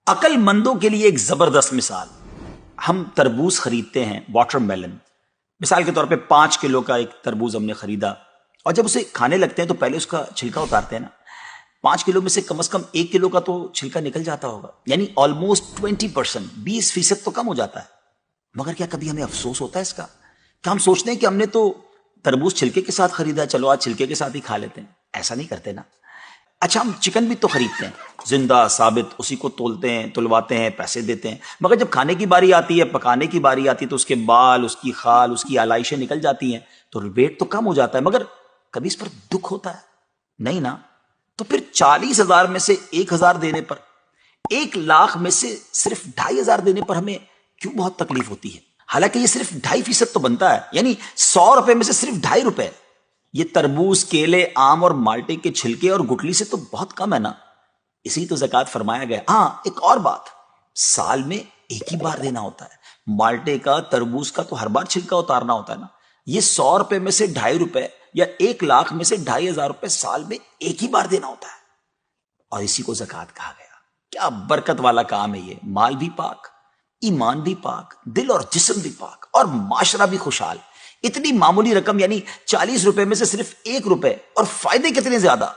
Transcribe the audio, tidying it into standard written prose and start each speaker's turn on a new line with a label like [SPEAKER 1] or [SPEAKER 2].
[SPEAKER 1] عقل مندوں کے لیے ایک زبردست مثال. ہم تربوز خریدتے ہیں، واٹر میلن. مثال کے طور پہ 5 کلو کا ایک تربوز ہم نے خریدا، اور جب اسے کھانے لگتے ہیں تو پہلے اس کا چھلکا اتارتے ہیں نا. 5 کلو میں سے کم از کم 1 کلو کا تو چھلکا نکل جاتا ہوگا، یعنی آلموسٹ 20%، 20% تو کم ہو جاتا ہے. مگر کیا کبھی ہمیں افسوس ہوتا ہے اس کا؟ کہ ہم سوچتے ہیں کہ ہم نے تو تربوز چھلکے کے ساتھ خریدا، چلو آج چھلکے کے ساتھ ہی کھا لیتے ہیں. ایسا نہیں کرتے نا. اچھا، ہم چکن بھی تو خریدتے ہیں، زندہ ثابت، اسی کو تولتے ہیں، تلواتے ہیں، پیسے دیتے ہیں، مگر جب کھانے کی باری آتی ہے، پکانے کی باری آتی ہے، تو اس کے بال، اس کی خال، اس کی آلائشیں نکل جاتی ہیں، تو ویٹ تو کم ہو جاتا ہے. مگر کبھی اس پر دکھ ہوتا ہے؟ نہیں نا. تو پھر 40,000 میں سے 1,000 دینے پر، 1,00,000 میں سے صرف 2,500 دینے پر ہمیں کیوں بہت تکلیف ہوتی ہے؟ حالانکہ یہ صرف 2.5% تو بنتا ہے، یعنی 100 روپے میں سے صرف 2.5 روپے. یہ تربوز، کیلے، آم اور مالٹے کے چھلکے اور گٹلی سے تو بہت کم ہے نا. اسی تو زکوٰۃ فرمایا گیا. ہاں، ایک اور بات، سال میں ایک ہی بار دینا ہوتا ہے. مالٹے کا، تربوز کا تو ہر بار چھلکا اتارنا ہوتا ہے نا. یہ 100 روپے میں سے 2.5 روپے یا 1,00,000 میں سے 2,500 روپے سال میں ایک ہی بار دینا ہوتا ہے، اور اسی کو زکوٰۃ کہا گیا. کیا برکت والا کام ہے یہ. مال بھی پاک، ایمان بھی پاک، دل اور جسم بھی پاک، اور معاشرہ بھی خوشحال. اتنی معمولی رقم، یعنی 40 روپے میں سے صرف 1 روپے، اور فائدے کتنے زیادہ.